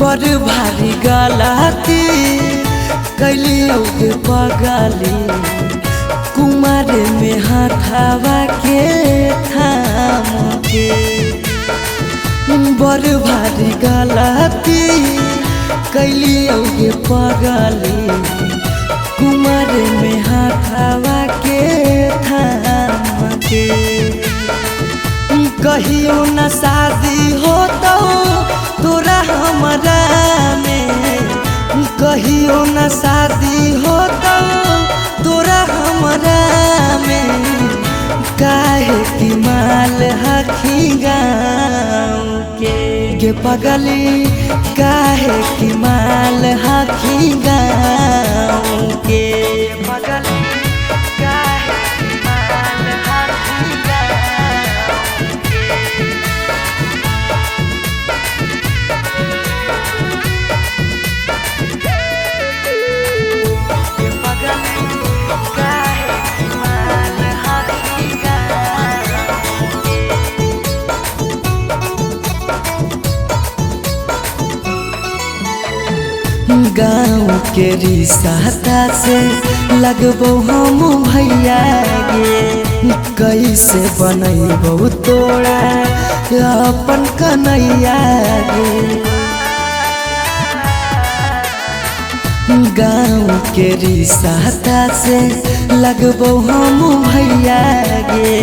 बड़ भारी गलती कैलियो गे पगली कुमार में हाथावा के थाम के बड़ भारी गलती कैलियो गे पगली कुमार में हाथावा के थाम के कहियो न शादी हो तो तोरा हमरा में कहियो न शादी हो तो तोरा हमरा में काहे की माल हखी गाँव के पगली काहे की माल हखी गाँव के पगली काहे की माल हखी गाँव के पगली काहे की माल हखी गाँव के रिश्ता से लगबो हम भैया गे कैसे बनैबो तोरा अपन कन्हैया गे गाँव के रिश्ता से लगबो हम भैया गे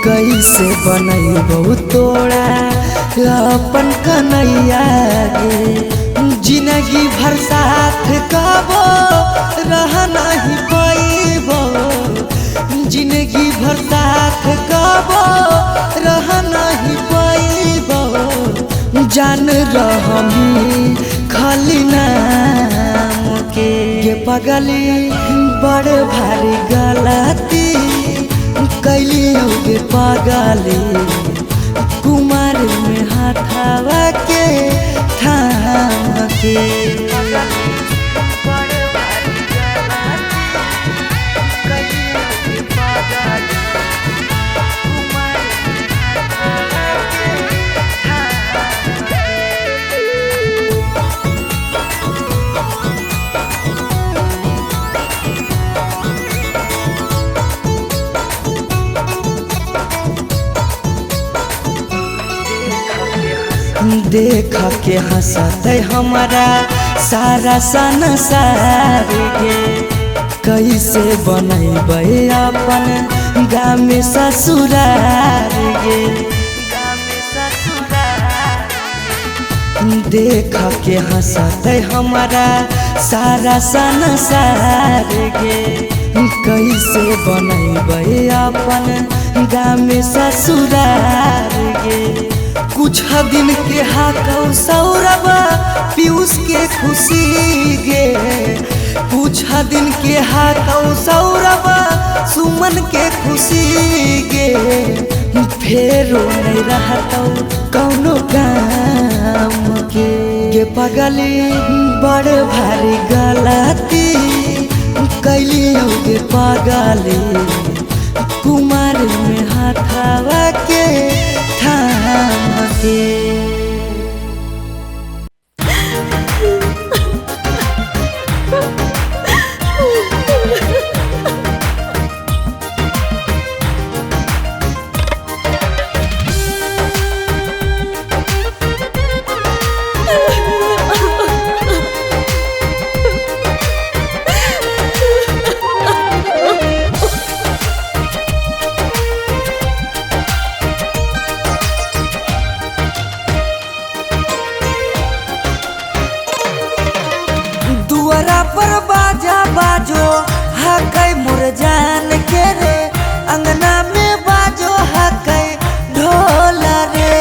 कैसे बनैबो तोरा अपन कन्हैया गे जिंदगी भर साथ कबो रह नहीं पाइबो जिंदगी भर साथ कबो रह नहीं पाइबो जान रहमी खाली नाम के पगली बड़ भारी गलती कैलियो गे पगली कुमार में हाथावा के थाम के बड़ भारी गलती कैलियो गे पगली कुमार में हाथावा के थाम के देख के हंसते हमारा सारा संसार गे कैसे बनैबे अपन गाँव में ससुरार गे देख के हंसते हमारा सारा संसार गे कैसे बनैबे अपन गाँव में ससुरार गे कुछ दिन के हाकौ सौरभ पीयूष के खुशी गे कुछ दिन के हाकौ सौरभ सुमन के खुशी गे फेरो नहीं रहतौ कौनो काम के पगली बड़ भारी गलती कैलियो गे पगली कुमार में हाथावा के थाम के बाजो हकै मोर जान के रे अंगना में बाजो हकै ढोल रे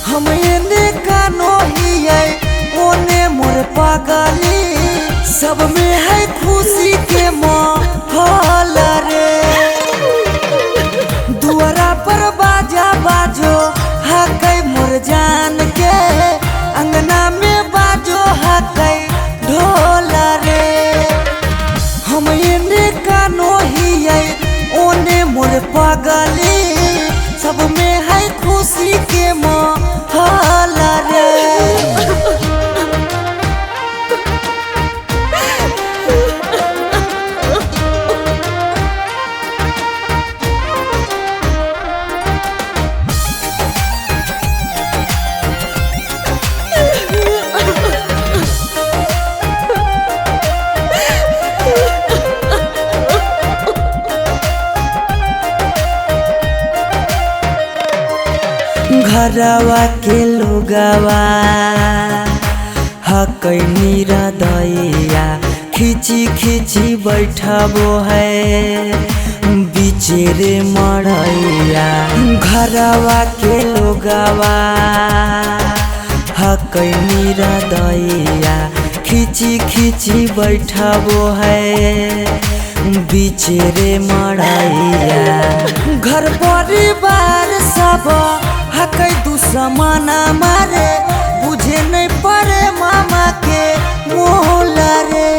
हम एने कानो हियै ओने मोर पगली सब में है खुशी के माहौल रे दुआरा पर बाजा बाजो हकै मोर जान के अंगना में बाजो हकै ढोल रे हम एने कानो हियै ओने मोर पगली सब में है खुशी के माहौल रे घरवा के लोगवा हकै निरदैया खिची खिची बैठबो है बिचेरे मड़ैया। घरवा के लोगवा हकै निरदैया खिची खिची बैठबो है बिचेरे मड़ैया। घर परिवार सब हकै दुश्मना मारे बुझे नहीं पड़े मामा के मोहल रे।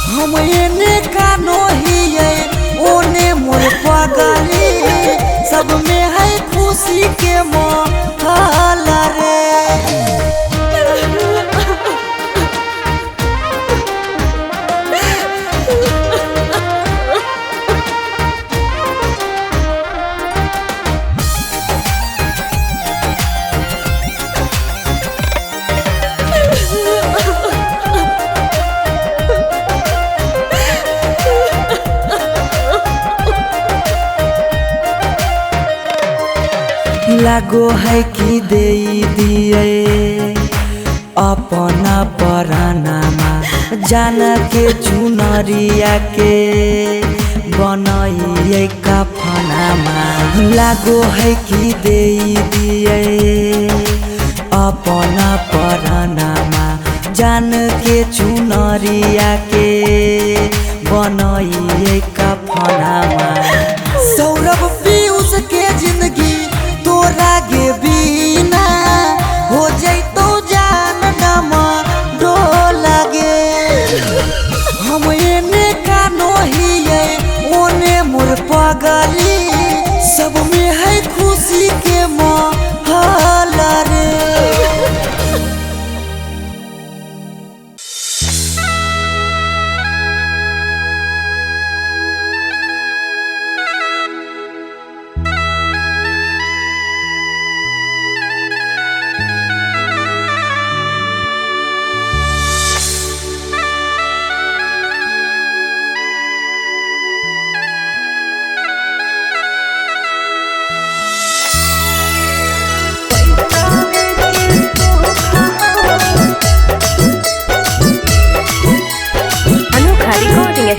हम एने कानो हिये ओने मोर पगली सब में है खुशी के मोहल रे। लागो है कि दे दिए अपना परानामा जान के चुनरिया के बनाइए कफनामा। लागो है कि दे दिए अपना परानामा जान के चुनरिया के बनाइए कफनामा। सौरभ पीयूष के जिंदगी तोरा गे बिना हो जैतो जान डमा डोला गे। हम एने कानो हिये ओने मोर पगली सब में है खुशी के माहौल रे।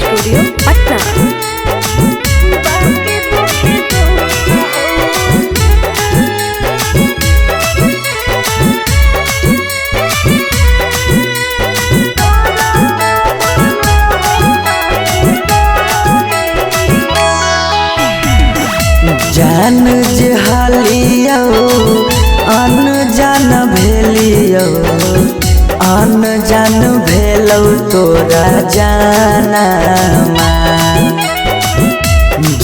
स्टूडियो पटना। जान जे हालियो अनजान भेलियो अनजान भेलौ तोरा जानमा।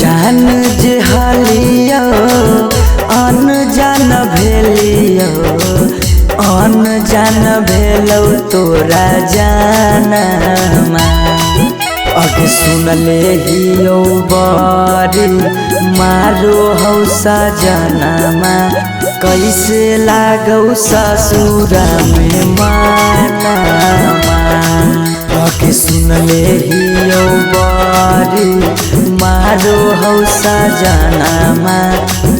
जान जे हालियो अनजान भेलियो अनजान भेलौ तोरा जानमा। अगे सुनले हियो बारी मारो हौ सजनमा कैसे लागौ ससुरा में मानमा। अगे सुनले हियो बारी मारो हौ सजनमा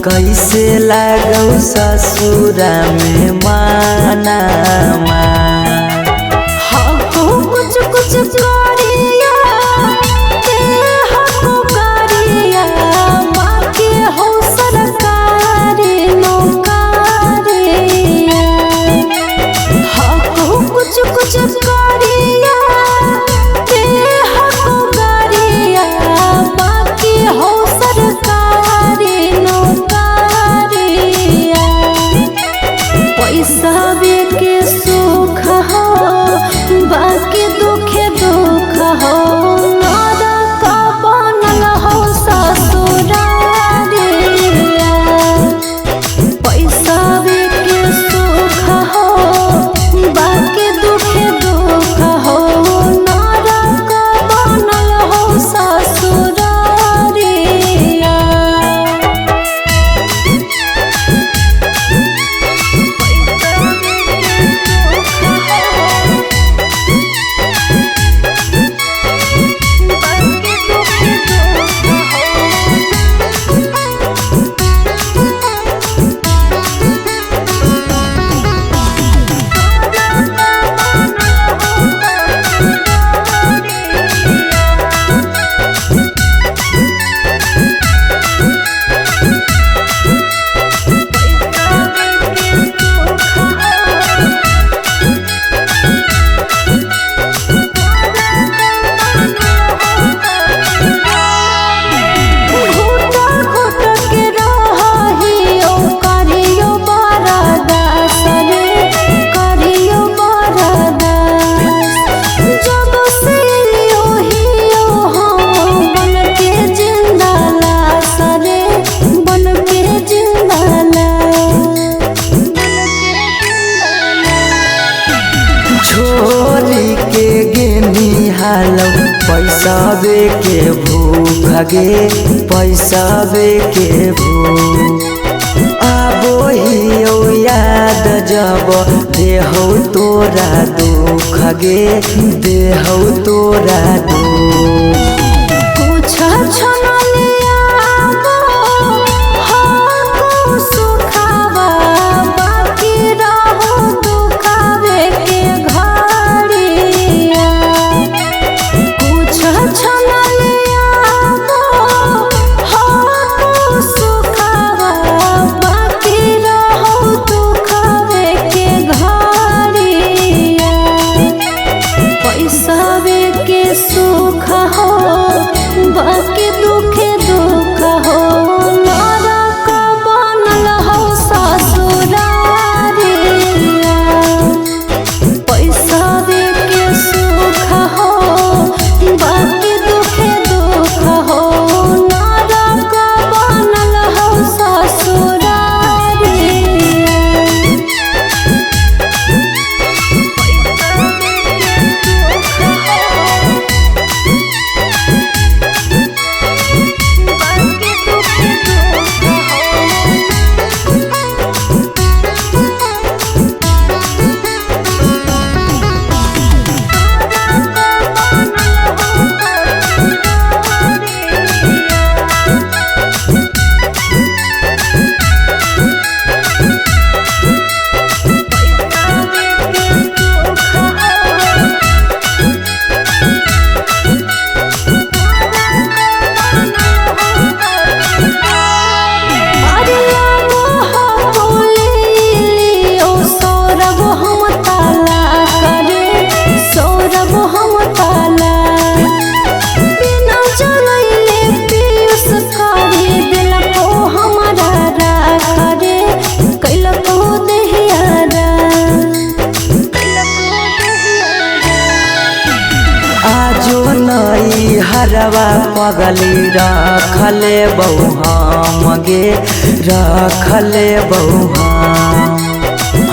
कैसे लागौ ससुरा में मानमा। कुछ कुछ करिया कुछ करिया ते हको गरिया बाकी हो सरकारी नौकरिया। पैसा के सुख हो बाकी दुखे दुख खालो पैसावे के भूख गे पैसावे के भूख आबो हियो याद जब देहौ तोरा दुख गे देहौ तोरा दुख कुछ छनलिया हो सुखावा बाकी रहो दुखावे के घड़िया कुछ छनलिया हो सुखावा बाकी रहो दुखावे के घड़िया पैसावे के सुख हो बाकी दुखे दुख हो नरक बनल हो ससुरारिया पैसावे के सुख हो बाकी दुखे दुख हो नरक बनल हो ससुरारिया हरवा पगली रखले बहु हम गे रखले बहु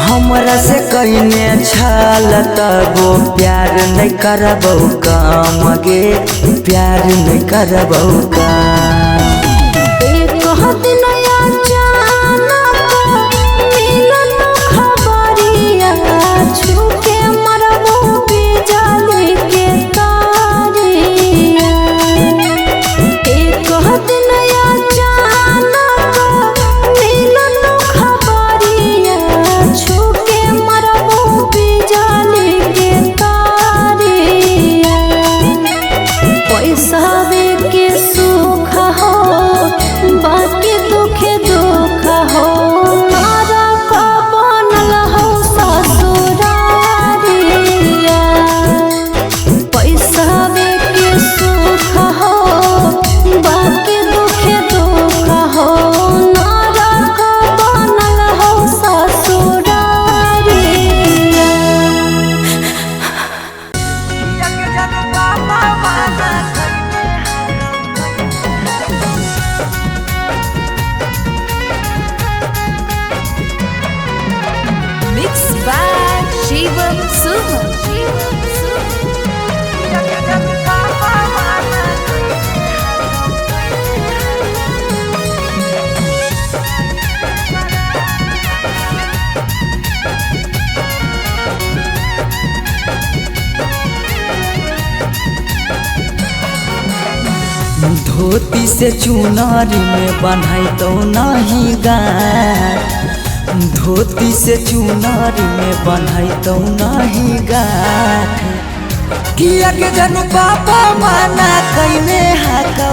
हमरा से कइने छल तबो प्यार नहीं करबौ काम गे प्यार नहीं करबौ काम एक दिन अचानक मिलन खबरिया छूके मरबो बिजली के तारिया एक दिन अचानक मिलन खबरिया छूके मरबो बिजली के तारिया पैसावे के सुख हो बाकी दुखे दुख हो नरक बनल हो ससुरारिया पैसावे के सुख हो बाकी दुखे दुख हो नरक बनल हो ससुरारिया Mixed by Shivam Suham. धोती से चुनारी में बन्हाई तो नहीं गाठ धोती से चुनारी में बन्हाई तो नहीं गाठ किया के जनु पापा माना कइने हाकौ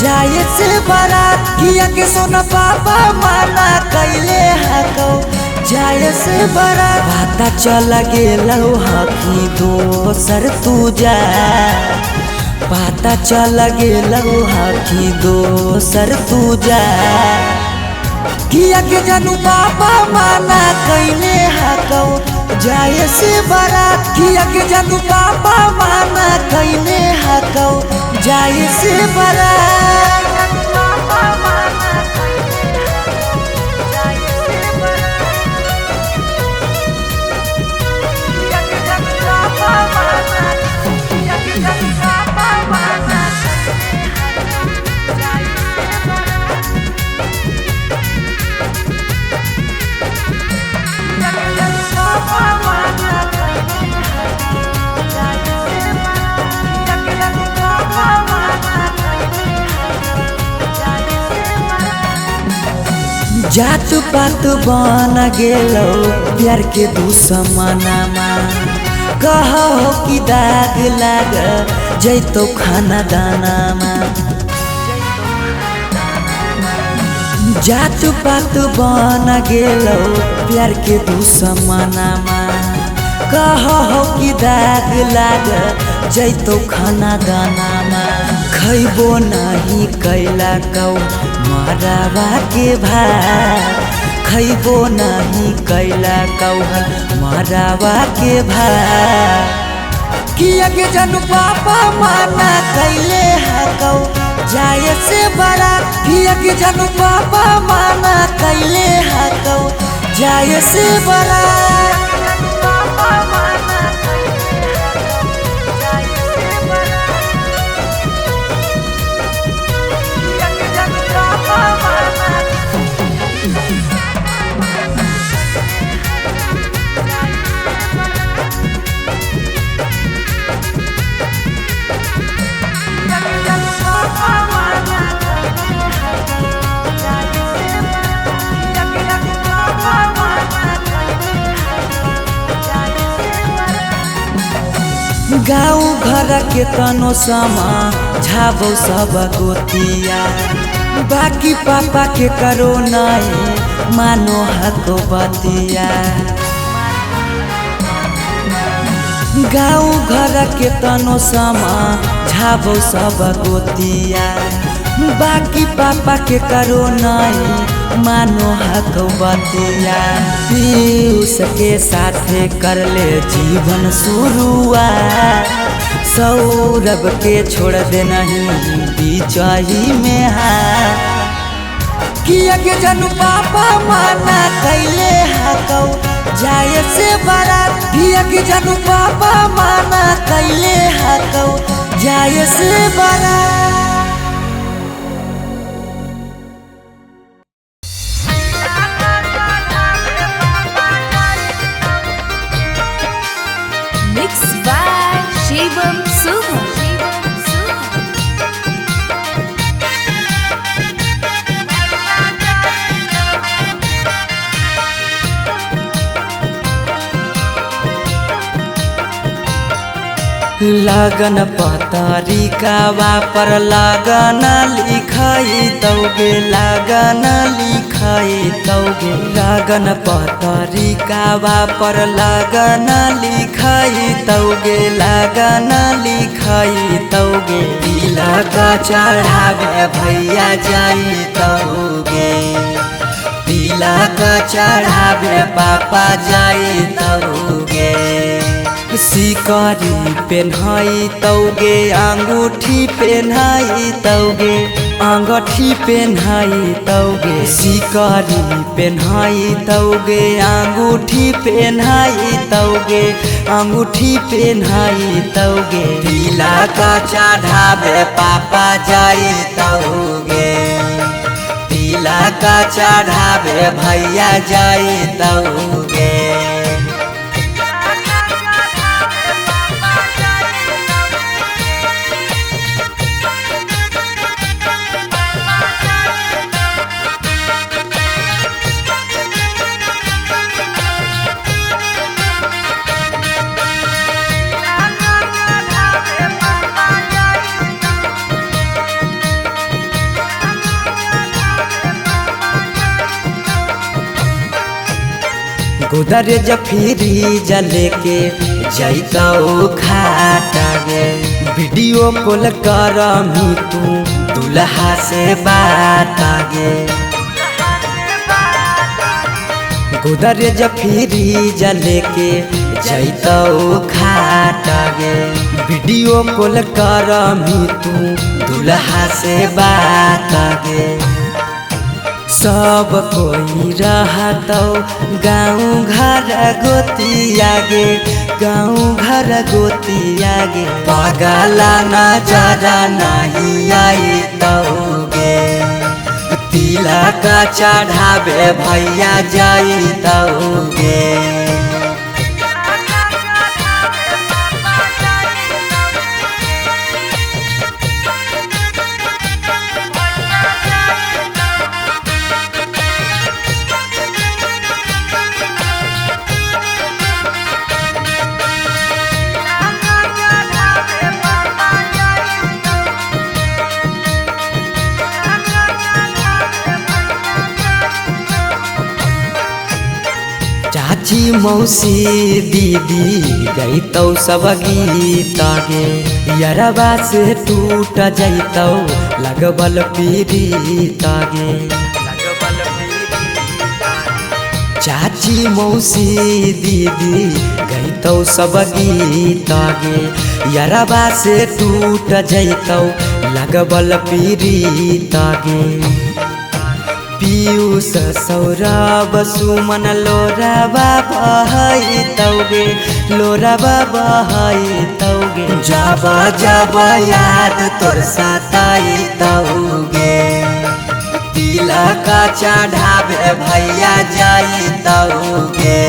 जाए से बारात किया के सोना पापा माना कइले हाकौ जाए से बारात पता चल गेलौ हकी दोसर तू जा पता चल गेलौ हकी दोसर तू जा किया के जानू पापा माना कइने हाकौ जाए से बारात किया के जानू पापा माना कइने हाकौ जाए से बारात Yeah. जात पात बन गेलो प्यार के दुश्मनामा कहो कि दाग लाग जैतो खाना दानामा जात पात बन गेलो प्यार के दुश्मनामा कहो कि दाग लाग जैतो खाना दानामा खैबो नहीं कैला कौ मरावा के भात खैबो नहीं कैला कौ मरावा के भात किया के जानू पापा माना कैले हकौ जाए से बड़ा किया के जानू पापा माना कैले हकौ जाए से बड़ा गाँव घर के तनो समा झाबो सब गोतिया बाकी पापा के करो नहीं मानो हको बतिया गाँव घर के तनो समा झाबो सब गोतिया बाकी पापा के करो नहीं मानो हक बतिया पीयूष के साथे कर ले जीवन शुरुआत सौरभ के छोड़ दे नहीं बीचही में हाथ किया के जानू पापा माना कैले हकौ जाए से बड़ा किया के जानू पापा माना कैले हकौ जाए से बड़ा शिवम सुमन लगन पतरिकावा पर लगन लिखाई तौगे लगन लिखाई तौगे लगन पतरिकावा पर लगन लिखाई तौगे लगन लिखाई तौगे तिलक चढ़ावे भैया जाई तौगे तिलक चढ़ावे पापा जाई तौगे सिकरी पेन्हाई तौगे अंगूठी पेन्हाई तौगे अंगूठी पेन्हाई तौगे सिकरी पेन्हाई तौगे अंगूठी पेन्हाई तौगे अंगूठी पेन्हाई तौगे तिलक चढ़ावे पापा जाई तौगे तिलक चढ़ावे भैया जाई तौगे उधर जफीरी जले के जैतौ खाटा गे वीडियो कॉल कर मी तू दुल्हा से बात गे उधर जफीरी जले के जैतौ खाटा गे वीडियो कॉल कर मी तू दुल्हा से बात गे सब कोई रहतौ गाँव घर गोतिया गे गाँव घर गोतिया गे पगला नजर नहीं आई तौगे तिलक चढ़ावे भैया जाई तौगे चाची मौसी दीदी गईतौ सब गीत गे यरबा से टूट जैतौ लगबल पीड़ित गे चाची मौसी दीदी गईतौ सब गीत गे यरबा से टूट जैतौ लगबल पीड़ित गे पीयूष सौरभ सुमन लोरबा बहैतौगे लोरबा बहैतौगे जब जब याद तोर सताइतौगे तिलक चढ़ावे भैया जाइतौगे।